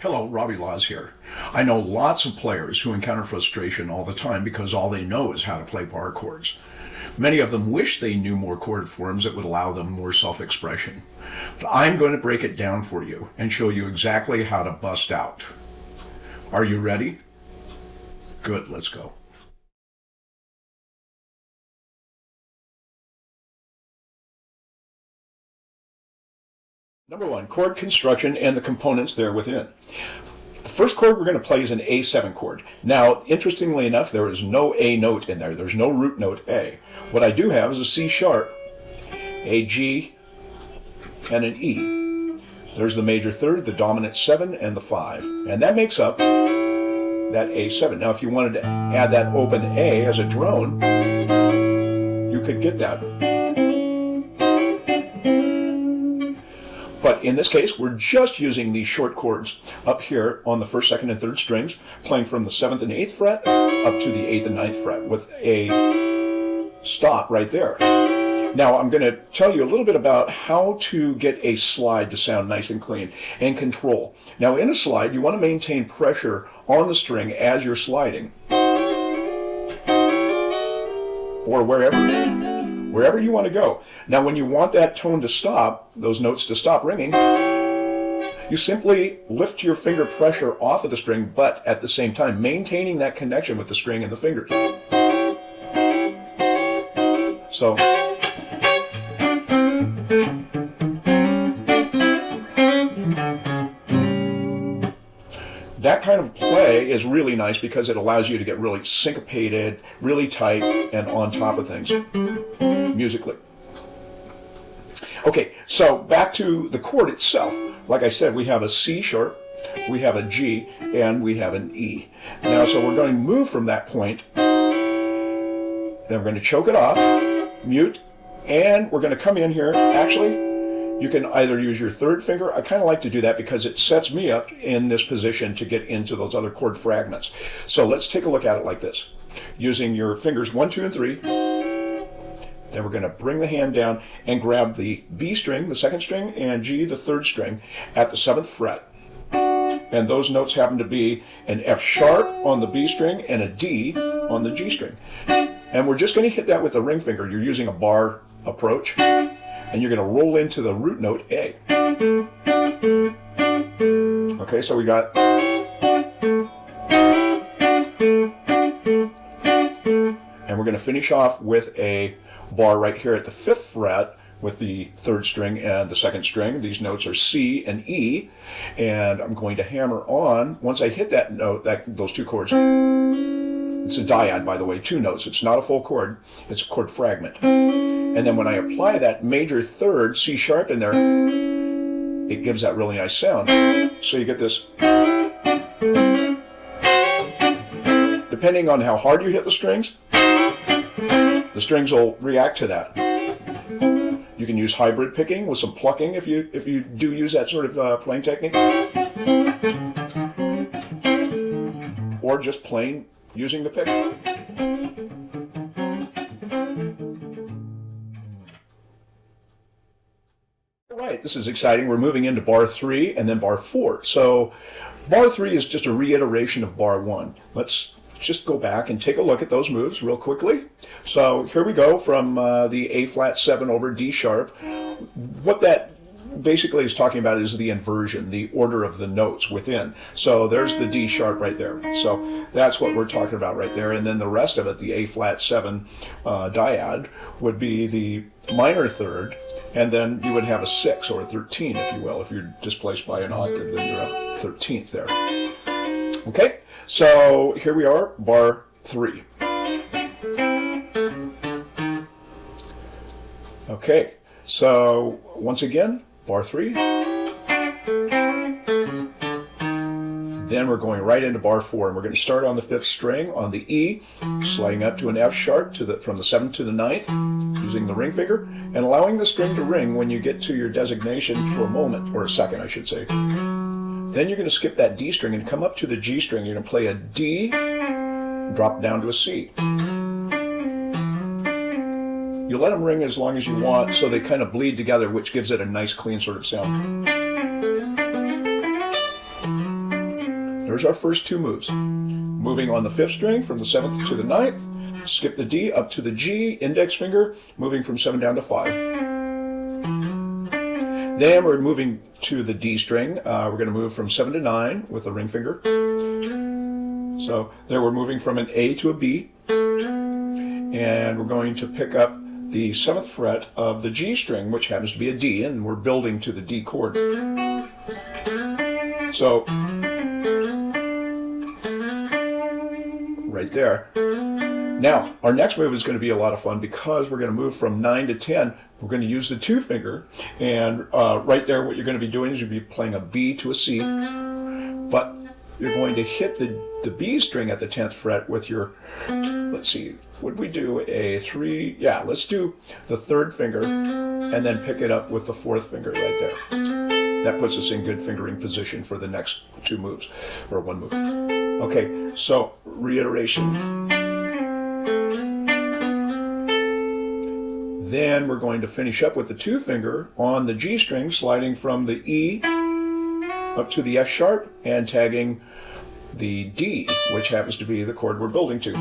Hello, Robbie Laws here. I know lots of players who encounter frustration all the time because all they know is how to play bar chords. Many of them wish they knew more chord forms that would allow them more self-expression. But I'm going to break it down for you and show you exactly how to bust out. Are you ready? Good, let's go. Number one, chord construction and the components there within. The first chord we're going to play is an A7 chord. Now, interestingly enough, there is no A note in there. There's no root note A. What I do have is a C sharp, a G, and an E. There's the major third, the dominant 7, and the 5. And that makes up that A7. Now, if you wanted to add that open A as a drone, you could get that. But in this case, we're just using these short chords up here on the 1st, 2nd, and 3rd strings, playing from the 7th and 8th fret up to the 8th and 9th fret with a stop right there. Now I'm going to tell you a little bit about how to get a slide to sound nice and clean and control. Now in a slide, you want to maintain pressure on the string as you're sliding, or wherever you want to go. Now when you want that tone to stop, those notes to stop ringing, you simply lift your finger pressure off of the string, but at the same time maintaining that connection with the string and the fingers. So that kind of play is really nice because it allows you to get really syncopated, really tight, and on top of things musically. Okay, so back to the chord itself. Like I said, we have a C sharp, we have a G, and we have an E. Now, so we're going to move from that point, then we're going to choke it off, mute, and we're going to come in here. Actually, you can either use your 3rd finger. I kind of like to do that because it sets me up in this position to get into those other chord fragments. So let's take a look at it like this. Using your fingers 1, 2, and 3, then we're going to bring the hand down and grab the B string, the 2nd string, and G, the 3rd string, at the 7th fret. And those notes happen to be an F sharp on the B string and a D on the G string. And we're just going to hit that with the ring finger. You're using a bar approach. And you're going to roll into the root note A. Okay, so we got... And we're going to finish off with a bar right here at the 5th fret with the 3rd string and the 2nd string. These notes are C and E, and I'm going to hammer on. Once I hit that note, those 2 chords, it's a dyad, by the way, 2 notes. It's not a full chord, it's a chord fragment. And then when I apply that major 3rd C sharp in there, it gives that really nice sound. So you get this. Depending on how hard you hit the strings will react to that. You can use hybrid picking with some plucking if you do use that sort of playing technique. Or just plain using the pick. Right, this is exciting. We're moving into bar 3 and then bar 4. So bar 3 is just a reiteration of bar 1. Let's just go back and take a look at those moves real quickly. So here we go from the A flat 7 over D sharp. What that basically is talking about is the inversion, the order of the notes within. So there's the D sharp right there. So that's what we're talking about right there. And then the rest of it, the A flat 7 dyad, would be the minor 3rd, and then you would have a 6 or a 13, if you will. If you're displaced by an octave, then you're up 13th there. Okay, so here we are, bar 3. Okay, so once again, bar 3. Then we're going right into bar 4, and we're going to start on the 5th string on the E, sliding up to an F sharp from the 7th to the 9th, using the ring finger, and allowing the string to ring when you get to your designation for a moment, or a second, I should say. Then you're going to skip that D string and come up to the G string. You're going to play a D, drop down to a C. You let them ring as long as you want so they kind of bleed together, which gives it a nice clean sort of sound. there's our first two moves. Moving on the 5th string from the 7th to the 9th, skip the D up to the G, index finger, moving from 7 down to 5. Then we're moving to the D string. We're going to move from 7 to 9 with the ring finger. So there we're moving from an A to a B. And we're going to pick up the 7th fret of the G string, which happens to be a D, and we're building to the D chord. So, right there. Now, our next move is going to be a lot of fun because we're going to move from 9 to 10. We're going to use the 2 finger, and right there what you're going to be doing is you'll be playing a B to a C, but you're going to hit the B string at the 10th fret with your, let's see, would we do a 3? Yeah, let's do the 3rd finger and then pick it up with the 4th finger right there. That puts us in good fingering position for the next 2 moves, or 1 move. Okay, so reiteration. Then we're going to finish up with the 2 finger on the G string, sliding from the E up to the F sharp and tagging the D, which happens to be the chord we're building to.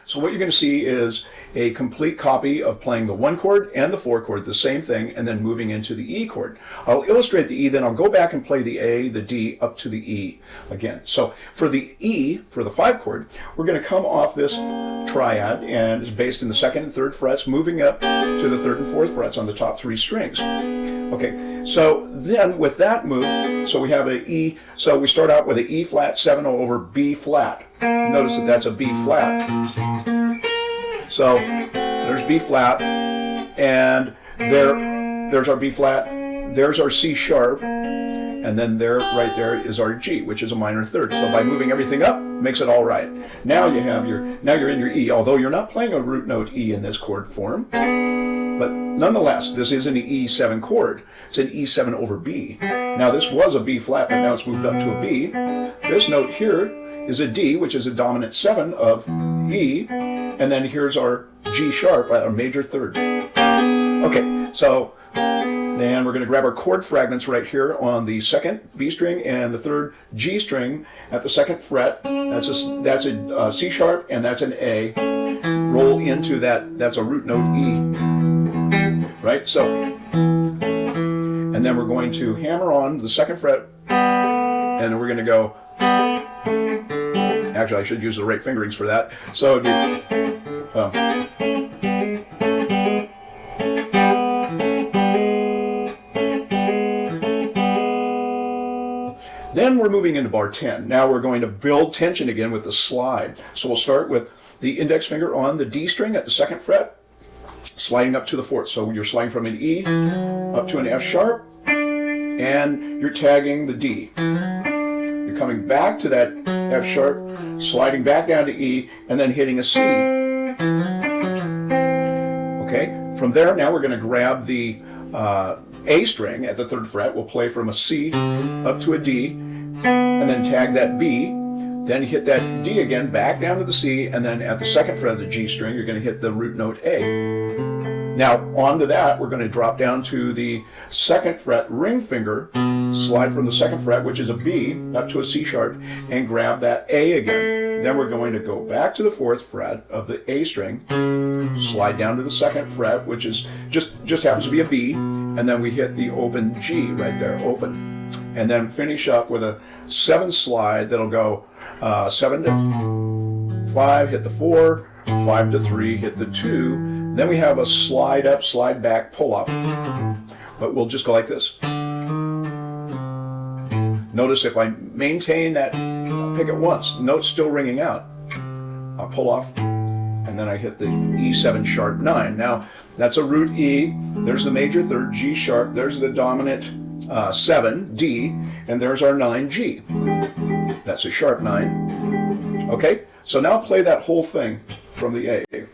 So what you're going to see is a complete copy of playing the 1 chord and the 4 chord, the same thing, and then moving into the E chord. I'll illustrate the E, then I'll go back and play the A, the D, up to the E again. So for the E, for the 5 chord, we're going to come off this triad, and it's based in the 2nd and 3rd frets, moving up to the 3rd and 4th frets on the top 3 strings. Okay, so then with that move, so we have an E, so we start out with an E flat 7 over B flat. Notice that that's a B flat. So there's B flat, and there's our B flat, there's our C sharp, and then there, right there, is our G, which is a minor 3rd. So by moving everything up, makes it all right. Now you're in your E, although you're not playing a root note E in this chord form. But nonetheless, this is an E7 chord. It's an E7 over B. Now this was a B flat, but now it's moved up to a B. This note here is a D, which is a dominant 7 of E, and then here's our G sharp, our major 3rd. Okay, so then we're going to grab our chord fragments right here on the 2nd B string and the 3rd G string at the 2nd fret. That's a C sharp, and that's an A. Roll into that, that's a root note E. Right, so, and then we're going to hammer on the 2nd fret, and we're going to go, actually I should use the right fingerings for that, so then we're moving into bar 10. Now we're going to build tension again with the slide. So we'll start with the index finger on the D string at the 2nd fret, sliding up to the 4th. So you're sliding from an E up to an F sharp, and you're tagging the D. You're coming back to that F sharp, sliding back down to E, and then hitting a C. Okay, from there now we're going to grab the A string at the 3rd fret. We'll play from a C up to a D, and then tag that B. Then hit that D again, back down to the C, and then at the 2nd fret of the G string, you're going to hit the root note A. Now, onto that, we're going to drop down to the 2nd fret ring finger, slide from the 2nd fret, which is a B, up to a C sharp, and grab that A again. Then we're going to go back to the 4th fret of the A string, slide down to the 2nd fret, which is just happens to be a B, and then we hit the open G right there, open. And then finish up with a 7 slide that'll go 7 to 5, hit the 4, 5 to 3, hit the 2. Then we have a slide up, slide back, pull up. But we'll just go like this. Notice if I maintain that, pick it once, note's still ringing out. I'll pull off, and then I hit the E7 sharp 9. Now, that's a root E, there's the major 3rd, G sharp, there's the dominant 7, D, and there's our 9, G. That's a sharp 9. Okay, so now play that whole thing from the A.